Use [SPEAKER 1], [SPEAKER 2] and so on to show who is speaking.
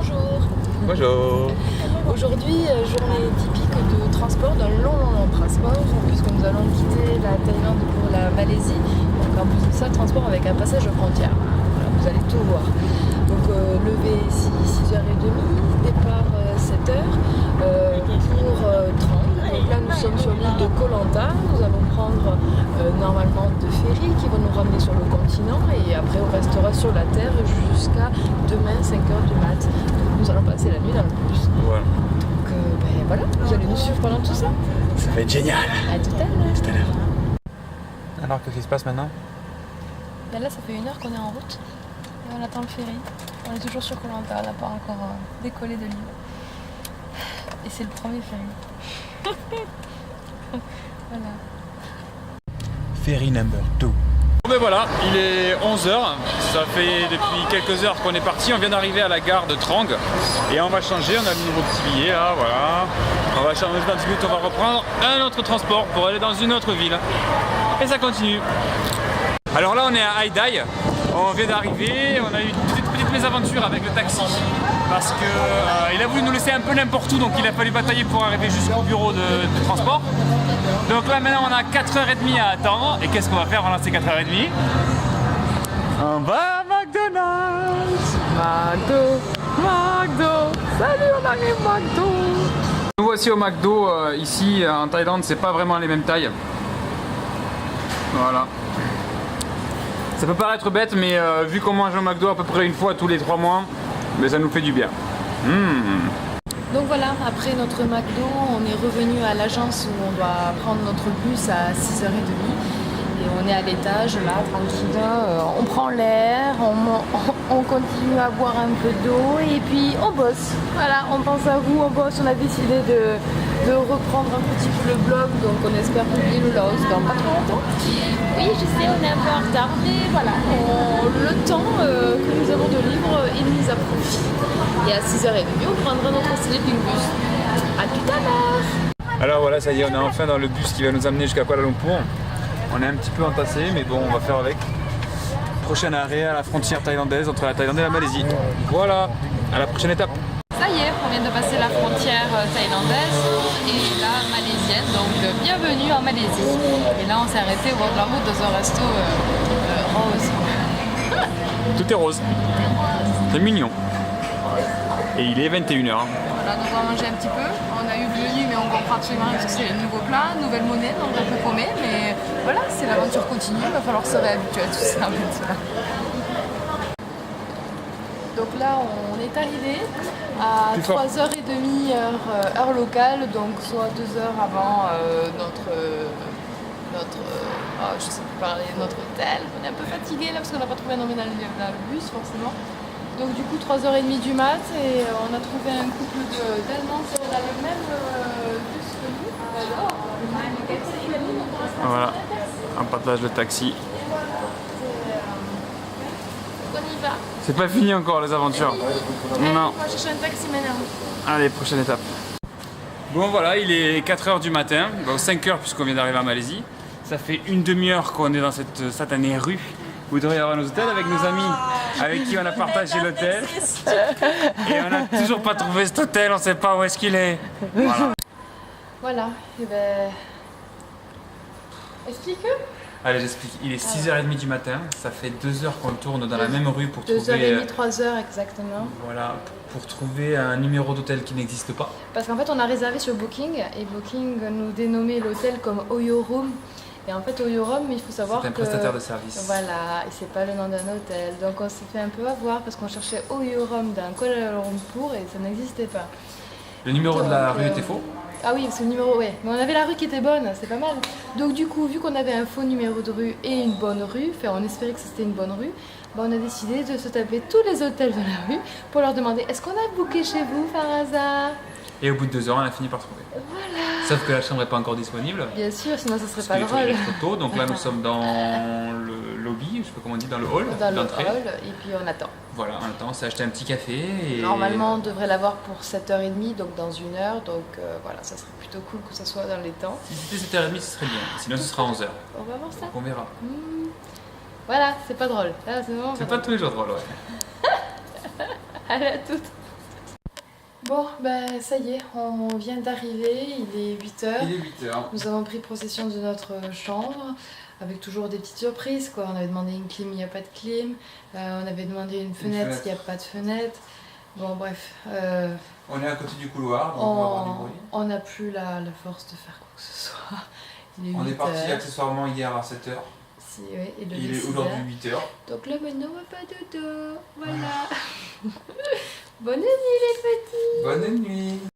[SPEAKER 1] Bonjour.
[SPEAKER 2] Bonjour.
[SPEAKER 1] Aujourd'hui, journée typique de transport, d'un long transport, puisque nous allons quitter la Thaïlande pour la Malaisie. Donc en plus de ça, transport avec un passage aux frontières. Voilà, vous allez tout voir. Donc lever ici 6h30, départ 7h pour Trang. Donc là nous sommes sur l'île de Koh Lanta. Nous allons prendre normalement deux ferries qui vont nous ramener sur le continent et après on restera sur la terre jusqu'à demain 5h du mat. Donc nous allons passer la nuit dans le bus.
[SPEAKER 2] Voilà.
[SPEAKER 1] Donc voilà, vous allez nous suivre pendant tout ça.
[SPEAKER 2] Ça va être génial.
[SPEAKER 1] À tout à l'heure.
[SPEAKER 2] Tout à l'heure. Alors qu'est-ce qui se passe maintenant?
[SPEAKER 1] Ben là ça fait 1 heure qu'on est en route et on attend le ferry. On est toujours sur Koh Lanta, on n'a pas encore décollé de l'île. Et c'est le premier ferry. Voilà.
[SPEAKER 2] Ferry number 2.
[SPEAKER 3] Bon ben voilà, il est 11h, ça fait depuis quelques heures qu'on est parti, on vient d'arriver à la gare de Trang et on va changer, on a le nouveau petit billet là, voilà. On va changer dans 10 minutes, on va reprendre un autre transport pour aller dans une autre ville. Et ça continue. Alors là on est à Hai Dai, on vient d'arriver, on a eu une petite mésaventure avec le taxi parce que il a voulu nous laisser un peu n'importe où, donc il a fallu batailler pour arriver jusqu'au bureau de transport. Donc là maintenant on a 4h30 à attendre et qu'est-ce qu'on va faire pendant ces 4h30? On va à McDonald's. McDo, salut, on arrive McDo. Nous voici au McDo, ici en Thaïlande c'est pas vraiment les mêmes tailles. Voilà. Ça peut paraître bête mais vu qu'on mange au McDo à peu près une fois tous les 3 mois, mais ça nous fait du bien.
[SPEAKER 1] Donc voilà, après notre McDo, on est revenu à l'agence où on doit prendre notre bus à 6h30. Et on est à l'étage là, tranquille, on prend l'air, on continue à boire un peu d'eau et puis on bosse. Voilà, on pense à vous, on bosse, on a décidé de reprendre un petit peu le blog, donc on espère publier le Laos dans pas trop longtemps. Oui, je sais, on est un peu en retard, mais voilà, le temps que nous avons de libre, il nous a profit. Et à 6h30, on prendra notre sleeping bus. A tout à l'heure.
[SPEAKER 3] Alors voilà, ça y est, on est enfin dans le bus qui va nous amener jusqu'à Kuala Lumpur. On est un petit peu entassé, mais bon, on va faire avec. Prochain arrêt à la frontière thaïlandaise entre la Thaïlande et la Malaisie. Voilà, à la prochaine étape.
[SPEAKER 1] Ça y est, on vient de passer la frontière thaïlandaise et la malaisienne, donc bienvenue en Malaisie. Et là, on s'est arrêté au bord de la route dans un resto rose.
[SPEAKER 3] Tout est rose. C'est mignon. Et il est 21h.
[SPEAKER 1] Voilà, donc on va manger un petit peu. On a eu le menu, mais on comprend absolument rien parce que c'est les nouveaux plats, nouvelle monnaie, donc un peu paumé. Mais voilà, c'est l'aventure continue, il va falloir se réhabituer à tout ça maintenant. Donc là, on est arrivé à 3h30 heure locale, donc soit 2 heures avant je sais plus parler, notre hôtel. On est un peu fatigué là parce qu'on n'a pas trouvé un homme dans le bus forcément. Donc du coup 3h30 du mat et on a trouvé un couple d'Allemands qui ont le même bus que nous.
[SPEAKER 3] Voilà, un partage de taxi.
[SPEAKER 1] On y va.
[SPEAKER 3] C'est pas fini encore les aventures. Non.
[SPEAKER 1] On va chercher un taxi maintenant.
[SPEAKER 3] Allez, prochaine étape. Bon voilà, il est 4h du matin, bon, 5h puisqu'on vient d'arriver en Malaisie. Ça fait une demi-heure qu'on est dans cette satanée rue où il devrait y avoir nos hôtels avec nos amis avec qui on a partagé l'hôtel. Et on n'a toujours pas trouvé cet hôtel, on sait pas où est-ce qu'il est. Voilà.
[SPEAKER 1] Voilà, et ben... Explique-le.
[SPEAKER 3] Allez, j'explique. Il est 6h30 du matin, ça fait 2 heures qu'on tourne dans la même rue pour trouver...
[SPEAKER 1] 2h30, 3h exactement.
[SPEAKER 3] Voilà, pour trouver un numéro d'hôtel qui n'existe pas.
[SPEAKER 1] Parce qu'en fait on a réservé sur Booking et Booking nous dénommait l'hôtel comme Oyo Room. Et en fait Oyo Room, il faut savoir que...
[SPEAKER 3] C'est un prestataire de service.
[SPEAKER 1] Voilà, et c'est pas le nom d'un hôtel. Donc on s'est fait un peu avoir parce qu'on cherchait Oyo Room dans Kuala Lumpur et ça n'existait pas.
[SPEAKER 3] Le numéro de la rue était faux?
[SPEAKER 1] Ah oui, c'est le numéro, ouais. Mais on avait la rue qui était bonne, c'est pas mal. Donc du coup, vu qu'on avait un faux numéro de rue et une bonne rue, enfin on espérait que c'était une bonne rue, bah, on a décidé de se taper tous les hôtels de la rue pour leur demander est-ce qu'on a booké chez vous par hasard?
[SPEAKER 3] Et au bout de 2 heures, on a fini par trouver.
[SPEAKER 1] Voilà.
[SPEAKER 3] Sauf que la chambre n'est pas encore disponible.
[SPEAKER 1] Bien sûr, sinon ça serait
[SPEAKER 3] Parce
[SPEAKER 1] pas
[SPEAKER 3] qu'il faut
[SPEAKER 1] drôle.
[SPEAKER 3] les photos. Donc là, nous sommes dans le lobby, je sais pas comment on dit, dans le hall
[SPEAKER 1] Dans le
[SPEAKER 3] d'entrée.
[SPEAKER 1] hall, et puis on attend.
[SPEAKER 3] Voilà, on attend, on s'est acheté un petit café. Et...
[SPEAKER 1] Normalement, on devrait l'avoir pour 7h30, donc dans 1 heure. Donc voilà, ça serait plutôt cool que ça soit dans les temps.
[SPEAKER 3] Si c'était 7h30, ce serait bien. Sinon, ce sera 11h.
[SPEAKER 1] On va voir ça.
[SPEAKER 3] Donc on verra.
[SPEAKER 1] Voilà, c'est pas drôle. Là, c'est
[SPEAKER 3] C'est pas tous les jours drôle, ouais.
[SPEAKER 1] Allez, à toutes. Bon, ben ça y est, on vient d'arriver, il est 8h.
[SPEAKER 3] Il est 8h.
[SPEAKER 1] Nous avons pris possession de notre chambre, avec toujours des petites surprises, quoi. On avait demandé une clim, il n'y a pas de clim. On avait demandé une fenêtre, il n'y a pas de fenêtre. Bon, bref.
[SPEAKER 3] On est à côté du couloir, donc on va avoir du bruit.
[SPEAKER 1] On n'a plus la force de faire quoi que ce soit.
[SPEAKER 3] On est
[SPEAKER 1] 8
[SPEAKER 3] parti
[SPEAKER 1] heures.
[SPEAKER 3] accessoirement hier à 7h.
[SPEAKER 1] Si, oui, et le
[SPEAKER 3] Il est
[SPEAKER 1] 6
[SPEAKER 3] aujourd'hui
[SPEAKER 1] heures.
[SPEAKER 3] 8h.
[SPEAKER 1] Donc là maintenant on va pas dodo. Voilà. Bonne nuit les petits.
[SPEAKER 3] Bonne nuit.